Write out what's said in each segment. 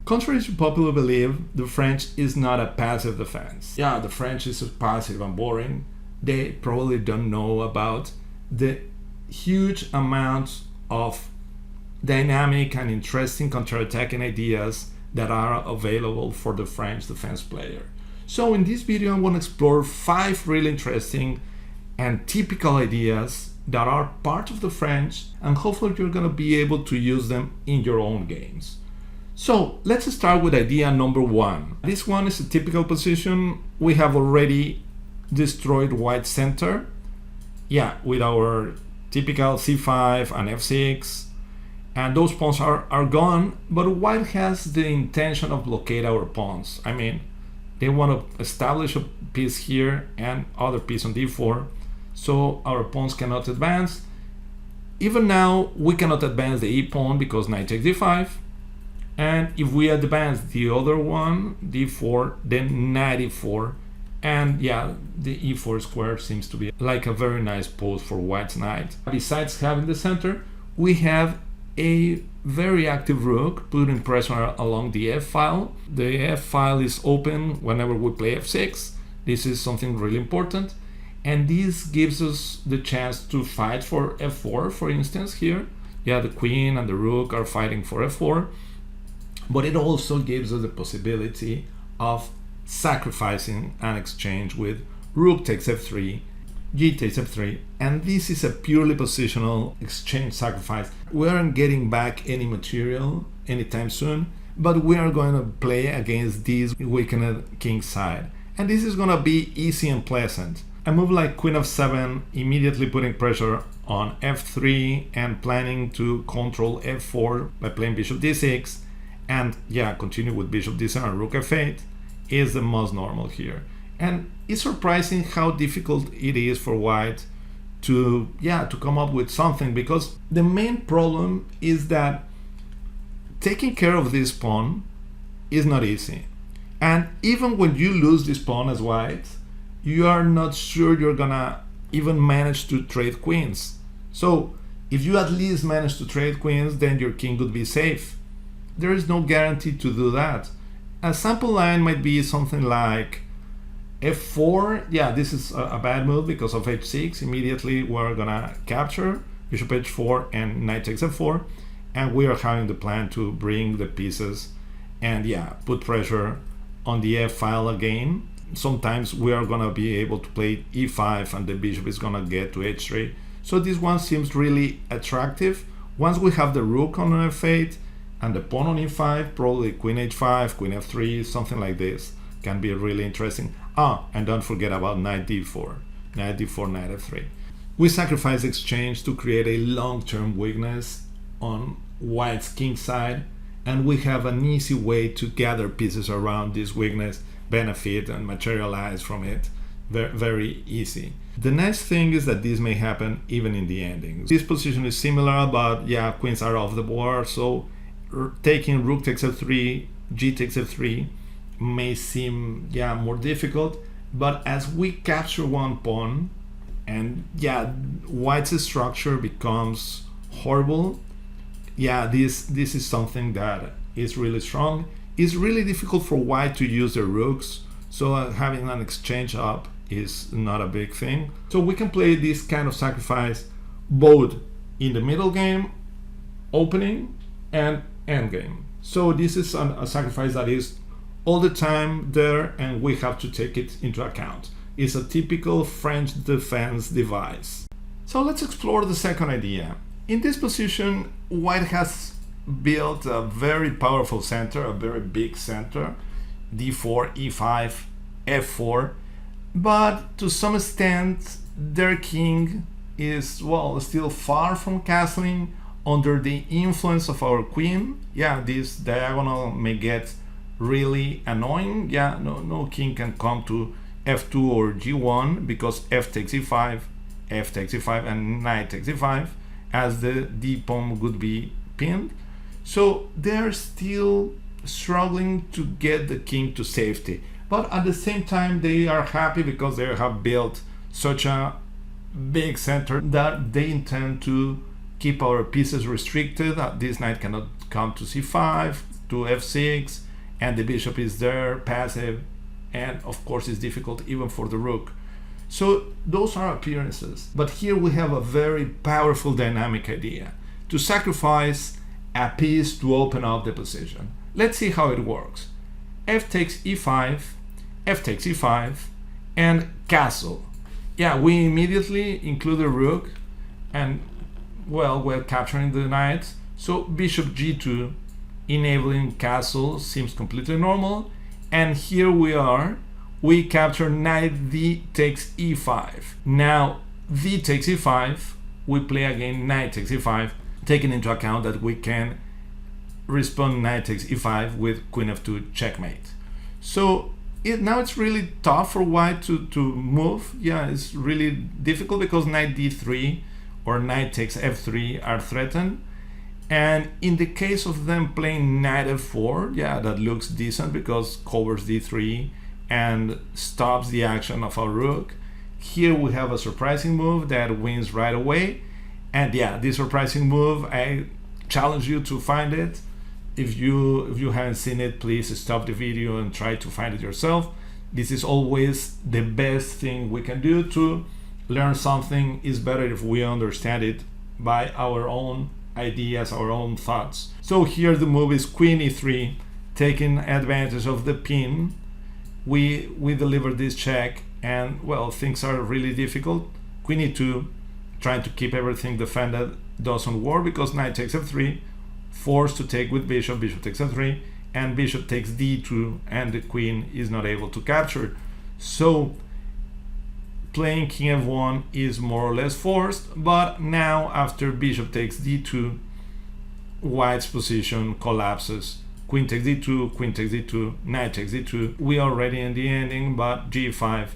Contrary to popular belief, the French is not a passive defense. Yeah, the French is passive and boring. They probably don't know about the huge amount of dynamic and interesting counterattacking ideas that are available for the French defense player. So in this video, I'm going to explore 5 really interesting and typical ideas that are part of the French, and hopefully you're going to be able to use them in your own games. So let's start with idea number 1. This one is a typical position. We have already destroyed white center. Yeah, with our typical c5 and f6. And those pawns are gone, but white has the intention of blockade our pawns. I mean, they want to establish a piece here and other piece on d4, so our pawns cannot advance. Even now, we cannot advance the e pawn because knight takes d5. And if we advance the other one, d4, then knight e4. And yeah, the e4 square seems to be like a very nice pose for white's knight. Besides having the center, we have a very active rook putting pressure along the f file. The f file is open whenever we play f6. This is something really important. And this gives us the chance to fight for f4, for instance, here. Yeah, the queen and the rook are fighting for f4. But it also gives us the possibility of sacrificing an exchange with rook takes f3, g takes f3, and this is a purely positional exchange sacrifice. We aren't getting back any material anytime soon, but we are going to play against this weakened king side. And this is going to be easy and pleasant. A move like queen f7, immediately putting pressure on f3 and planning to control f4 by playing bishop d6, and yeah, continue with bishop d7 and rook f8 is the most normal here. And it's surprising how difficult it is for white to come up with something, because the main problem is that taking care of this pawn is not easy. And even when you lose this pawn as white, you are not sure you're gonna even manage to trade queens. So if you at least manage to trade queens, then your king would be safe. There is no guarantee to do that. A sample line might be something like f4. Yeah, this is a bad move because of h6. Immediately we're gonna capture bishop h4 and knight takes f4, and we are having the plan to bring the pieces and yeah, put pressure on the f file again. Sometimes we are gonna be able to play e5 and the bishop is gonna get to h3. So this one seems really attractive. Once we have the rook on f8 and the pawn on e5, probably queen h5, queen f3, something like this can be really interesting. And don't forget about knight d4, knight d4, knight f3. We sacrifice exchange to create a long-term weakness on white's king side, and we have an easy way to gather pieces around this weakness, benefit and materialize from it. Very, very easy. The nice thing is that this may happen even in the ending. This position is similar, but yeah, queens are off the board, so taking rook takes f3, g takes f3 may seem more difficult, but as we capture one pawn and white's structure becomes horrible, this is something that is really strong. It's really difficult for white to use their rooks, so having an exchange up is not a big thing. So we can play this kind of sacrifice both in the middle game, opening, and endgame. So this is a sacrifice that is all the time there, and we have to take it into account. It's a typical French defense device. So let's explore the second idea. In this position, white has built a very powerful center, a very big center, d4, e5, f4, but to some extent their king is, still far from castling under the influence of our queen. This diagonal may get really annoying. No king can come to f2 or g1 because f takes e5, f takes e5, and knight takes e5, as the d pawn would be pinned. So they're still struggling to get the king to safety, but at the same time they are happy because they have built such a big center that they intend to keep our pieces restricted. This knight cannot come to c5, to f6, and the bishop is there, passive, and of course it's difficult even for the rook. So those are appearances. But here we have a very powerful dynamic idea to sacrifice a piece to open up the position. Let's see how it works. F takes e5, F takes e5, and castle. Yeah, we immediately include the rook, and well, we're capturing the knight. So bishop g2, enabling castle, seems completely normal. And here we are, we capture knight d takes e5. Now d takes e5, we play again knight takes e5, taking into account that we can respond knight takes e5 with queen f2 checkmate. So now it's really tough for white to move. Yeah, it's really difficult because knight d3 or knight takes f3 are threatened. And in the case of them playing knight f4, yeah, that looks decent because covers d3 and stops the action of our rook. Here we have a surprising move that wins right away. And yeah, this surprising move, I challenge you to find it. If you haven't seen it, please stop the video and try to find it yourself. This is always the best thing we can do to learn something. Is better if we understand it by our own ideas, our own thoughts. So here the move is queen e3, taking advantage of the pin. We deliver this check, and well, things are really difficult. Queen e2, trying to keep everything defended, doesn't work because knight takes f3, forced to take with bishop, bishop takes f3, and bishop takes d2, and the queen is not able to capture. So playing king f1 is more or less forced, but now after bishop takes d2, white's position collapses. Queen takes d2, queen takes d2, knight takes d2. We are already in the ending, but g5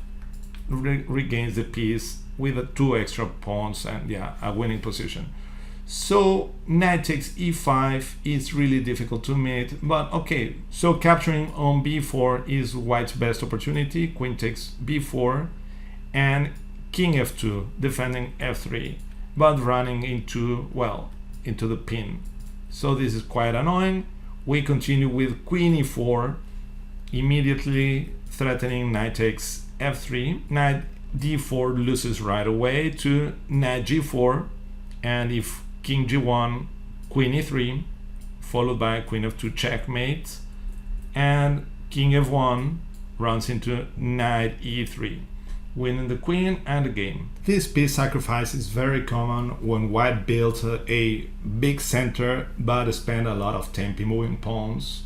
regains the piece with two extra pawns and yeah, a winning position. So knight takes e5 is really difficult to meet, but okay. So capturing on b4 is white's best opportunity. Queen takes b4 and king f2, defending f3, but running into, well, into the pin. So this is quite annoying. We continue with queen e4, immediately threatening knight takes f3. Knight d4 loses right away to knight g4, and if king g1, queen e3, followed by queen f2 checkmate, and king f1 runs into knight e3, winning the queen and the game. This piece sacrifice is very common when white builds a big center but spend a lot of tempi moving pawns.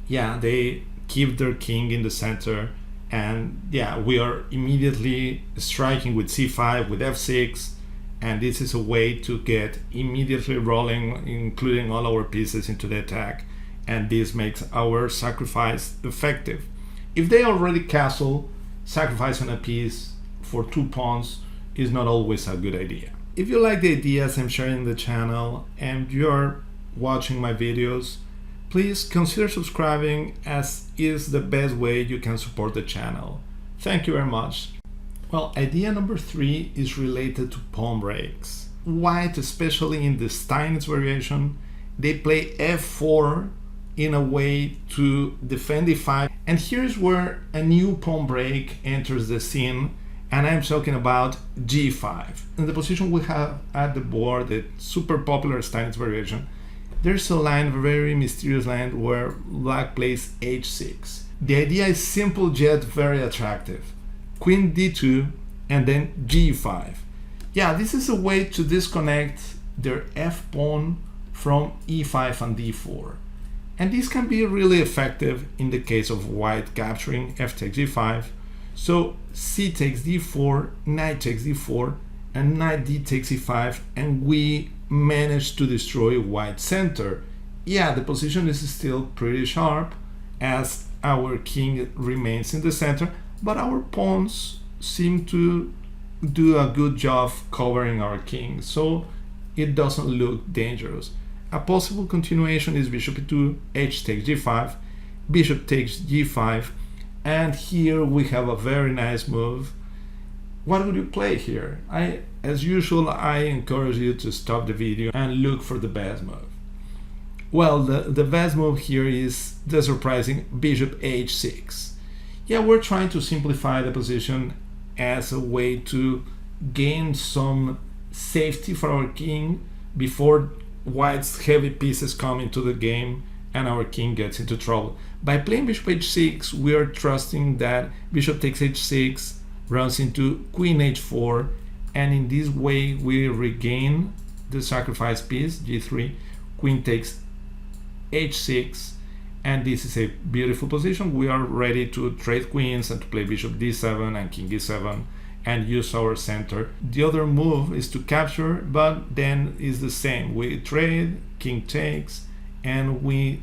Yeah, they keep their king in the center, and yeah, we are immediately striking with c5, with f6, and this is a way to get immediately rolling, including all our pieces into the attack, and this makes our sacrifice effective. If they already castle, sacrificing a piece for 2 pawns is not always a good idea. If you like the ideas I'm sharing in the channel and you're watching my videos, please consider subscribing, as is the best way you can support the channel. Thank you very much. Well, idea number 3 is related to pawn breaks. White, especially in the Steinitz variation, they play f4 in a way to defend e5, and here's where a new pawn break enters the scene, and I'm talking about g5. In the position we have at the board, the super popular Steinitz variation, there's a line, a very mysterious line, where black plays h6. The idea is simple yet very attractive. Queen d2 and then g5. Yeah, this is a way to disconnect their f pawn from e5 and d4. And this can be really effective in the case of white capturing f takes g5. So c takes d4, knight takes d4, and knight d takes e5, and we manage to destroy white's center. Yeah, the position is still pretty sharp as our king remains in the center, but our pawns seem to do a good job covering our king, so it doesn't look dangerous. A possible continuation is bishop e2, h takes g5, bishop takes g5, and here we have a very nice move. What would you play here? As usual, I encourage you to stop the video and look for the best move. Well, the best move here is the surprising bishop h6. Yeah, we're trying to simplify the position as a way to gain some safety for our king before white's heavy pieces come into the game and our king gets into trouble. By playing bishop h6, we are trusting that bishop takes h6 runs into queen h4, and in this way we regain the sacrificed piece, g3, queen takes h6, and this is a beautiful position. We are ready to trade queens and to play bishop d7 and king e7 and use our center. The other move is to capture, but then is the same. We trade, king takes, and we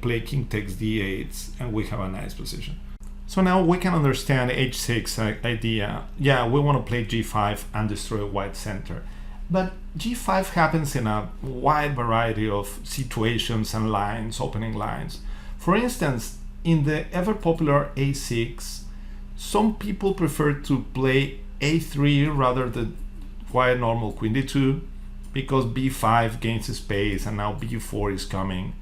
play king takes d8, and we have a nice position. So now we can understand h6 idea. Yeah, we want to play g5 and destroy white center. But g5 happens in a wide variety of situations and lines, opening lines. For instance, in the ever popular a6, some people prefer to play a3 rather than quite normal queen d2, because b5 gains space and now b4 is coming.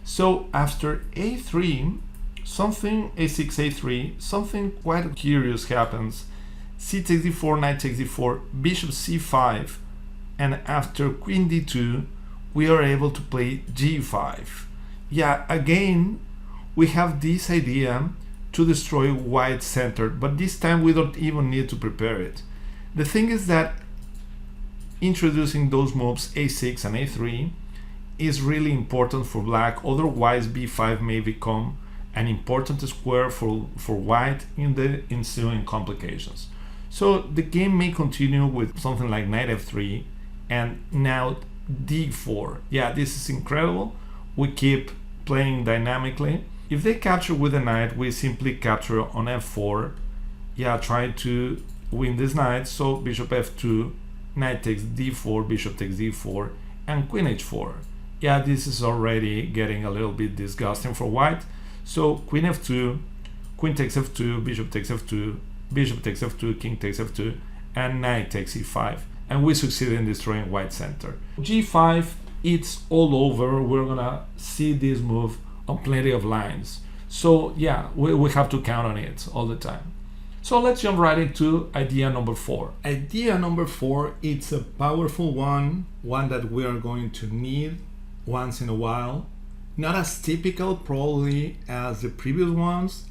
So after a3, something a6, a3, something quite curious happens. C takes d4, knight takes d4, bishop c5, and after queen d2, we are able to play g5. Yeah, again, we have this idea to destroy white center, but this time we don't even need to prepare it. The thing is that introducing those moves a6 and a3 is really important for black, otherwise b5 may become an important square for white in the ensuing complications. So the game may continue with something like knight f3 and now d4. Yeah, this is incredible. We keep playing dynamically. If they capture with a knight, we simply capture on f4. Yeah, try to win this knight. So bishop f2, knight takes d4, bishop takes d4, and queen h4. Yeah, this is already getting a little bit disgusting for white. So queen f2, queen takes f2, bishop takes f2, bishop takes f2, king takes f2, and knight takes e5. And we succeed in destroying white center. g5, it's all over. We're gonna see this move on plenty of lines. So yeah, we have to count on it all the time. So let's jump right into idea number 4. Idea number 4, it's a powerful one that we are going to need once in a while. Not as typical probably as the previous ones,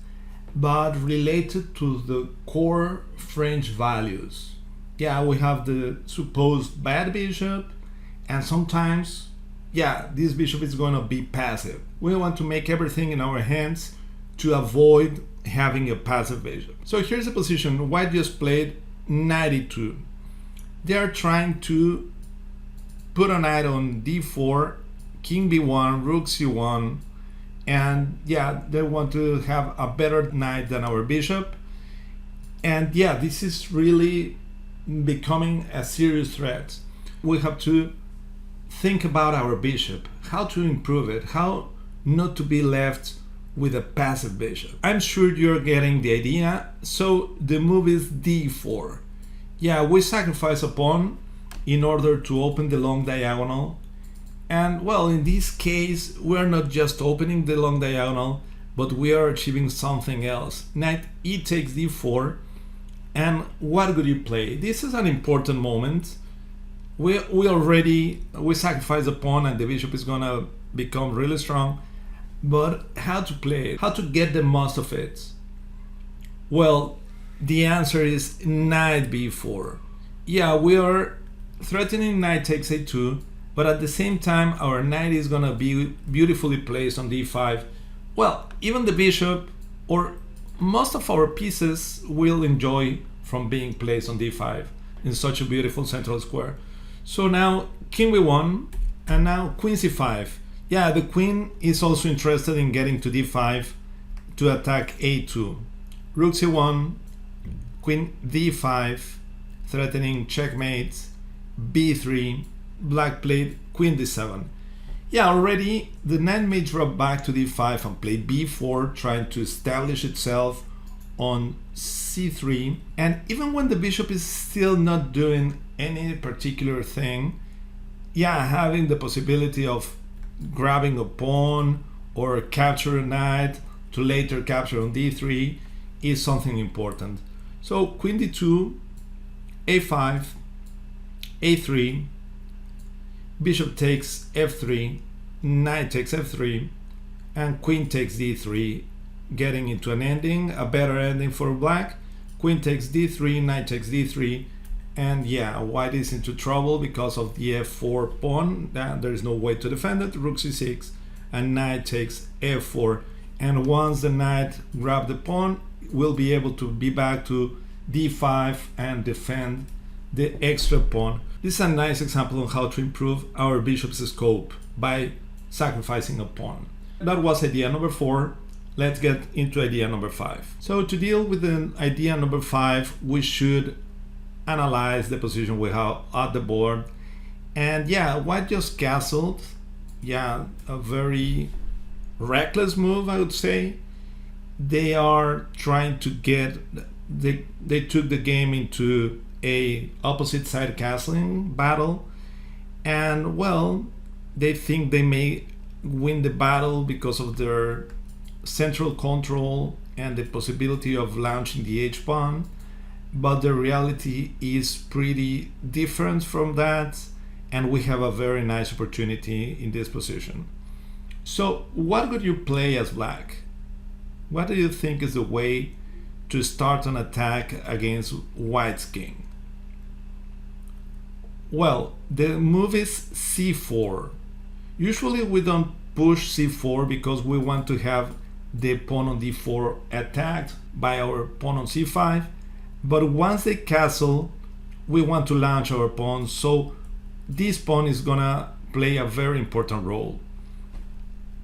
but related to the core French values. Yeah, we have the supposed bad bishop, and sometimes, yeah, this bishop is going to be passive. We want to make everything in our hands to avoid having a passive bishop. So here's the position. White just played knight e2. They are trying to put a knight on d4, king b1, rook c1, and yeah, they want to have a better knight than our bishop. And yeah, this is really becoming a serious threat. We have to think about our bishop, how to improve it, how not to be left with a passive bishop. I'm sure you're getting the idea. So the move is d4. Yeah, we sacrifice a pawn in order to open the long diagonal. And well, in this case, we're not just opening the long diagonal, but we are achieving something else. Knight e takes d4. And what would you play? This is an important moment. We sacrifice a pawn and the bishop is gonna become really strong. But how to play it? How to get the most of it? Well, the answer is knight b4. Yeah, we are threatening knight takes a2, but at the same time our knight is gonna be beautifully placed on d5. Well, even the bishop or most of our pieces will enjoy from being placed on d5 in such a beautiful central square. So now king b1 and now queen c5. Yeah, the queen is also interested in getting to d5 to attack a2. Rook c1, queen d5, threatening checkmate, b3, black played queen d7. Yeah, already the knight may drop back to d5 and play b4, trying to establish itself on c3. And even when the bishop is still not doing any particular thing, yeah, having the possibility of grabbing a pawn or capture a knight to later capture on d3 is something important. So queen d2, a5, a3, bishop takes f3, knight takes f3, and queen takes d3, getting into an ending, a better ending for black. Queen takes d3, knight takes d3, and yeah, white is into trouble because of the f4 pawn. There is no way to defend it. Rook c6, and knight takes f4. And once the knight grabs the pawn, we'll be able to be back to d5 and defend the extra pawn. This is a nice example of how to improve our bishop's scope by sacrificing a pawn. That was idea number 4. Let's get into idea number 5. So to deal with the idea number 5, we should analyze the position we have at the board. And yeah, white just castled. Yeah, a very reckless move, I would say. They are trying to get, they took the game into a opposite side castling battle, and well, they think they may win the battle because of their central control and the possibility of launching the h-pawn, but the reality is pretty different from that, and we have a very nice opportunity in this position. So what would you play as black? What do you think is the way to start an attack against white's king? Well, the move is c4. Usually we don't push c4 because we want to have the pawn on d4 attacked by our pawn on c5, but once they castle, we want to launch our pawn, so this pawn is gonna play a very important role.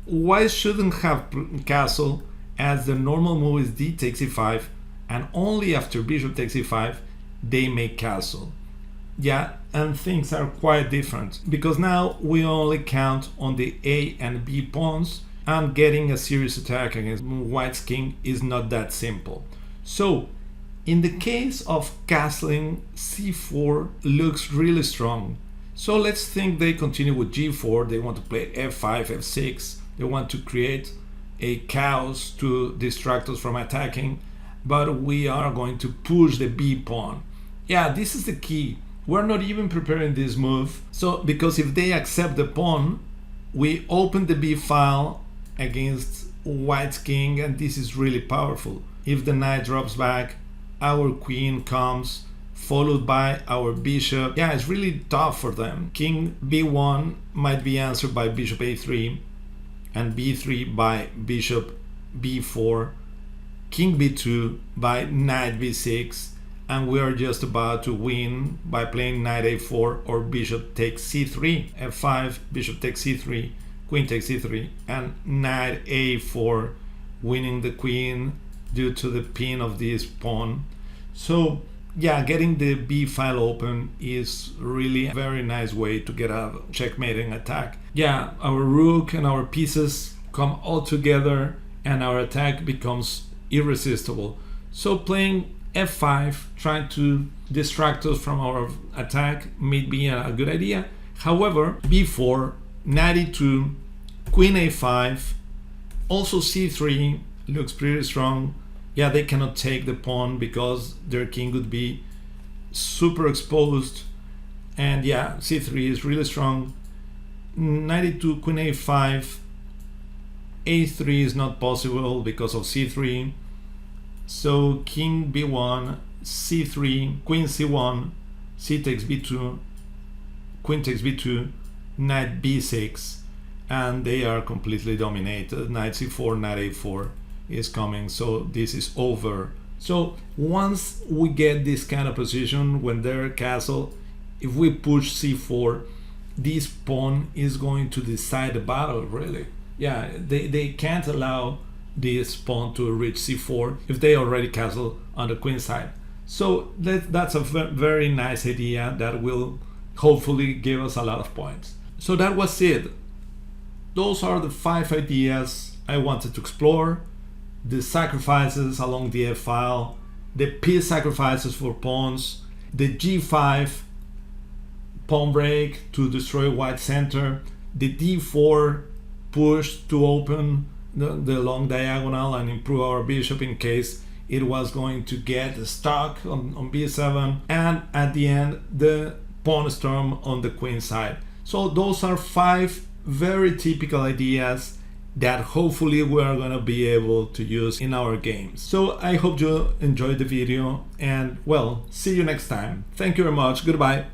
White shouldn't have castle, as the normal move is d takes e5, and only after bishop takes e5 they may castle. Yeah, and things are quite different because now we only count on the a and b pawns, and getting a serious attack against white's king is not that simple. So in the case of castling, c4 looks really strong. So let's think they continue with g4. They want to play f5, f6. They want to create a chaos to distract us from attacking, but we are going to push the b pawn. Yeah, this is the key. We're not even preparing this move. So because if they accept the pawn, we open the b file against white's king, and this is really powerful. If the knight drops back, our queen comes, followed by our bishop. Yeah, it's really tough for them. King b1 might be answered by bishop a3, and b3 by bishop b4, king b2 by knight b6, and we are just about to win by playing knight a4 or bishop takes c3, f5, bishop takes c3, queen takes c3, and knight a4, winning the queen due to the pin of this pawn. So yeah, getting the b file open is really a very nice way to get a checkmating attack. Yeah, our rook and our pieces come all together and our attack becomes irresistible. So playing f5, trying to distract us from our attack, may be a good idea. However, b4, knight e2, queen a5, also c3 looks pretty strong. Yeah, they cannot take the pawn because their king would be super exposed, and yeah, c3 is really strong. Knight e2, queen a5, a3 is not possible because of c3. So king b1, c3, queen c1, c takes b2, queen takes b2, knight b6, and they are completely dominated. Knight c4, knight a4 is coming, so this is over. So once we get this kind of position when they're castle, if we push c4, this pawn is going to decide the battle, really. Yeah, they can't allow this pawn to reach c4 if they already castle on the queen side. So that's a very nice idea that will hopefully give us a lot of points. So that was it. Those are the 5 ideas I wanted to explore. The sacrifices along the f file, the piece sacrifices for pawns, the g5 pawn break to destroy white center, the d4 push to open the long diagonal and improve our bishop in case it was going to get stuck on b7, and at the end the pawn storm on the queen side. So those are 5 very typical ideas that hopefully we are going to be able to use in our games. So I hope you enjoyed the video, and well, see you next time. Thank you very much. Goodbye.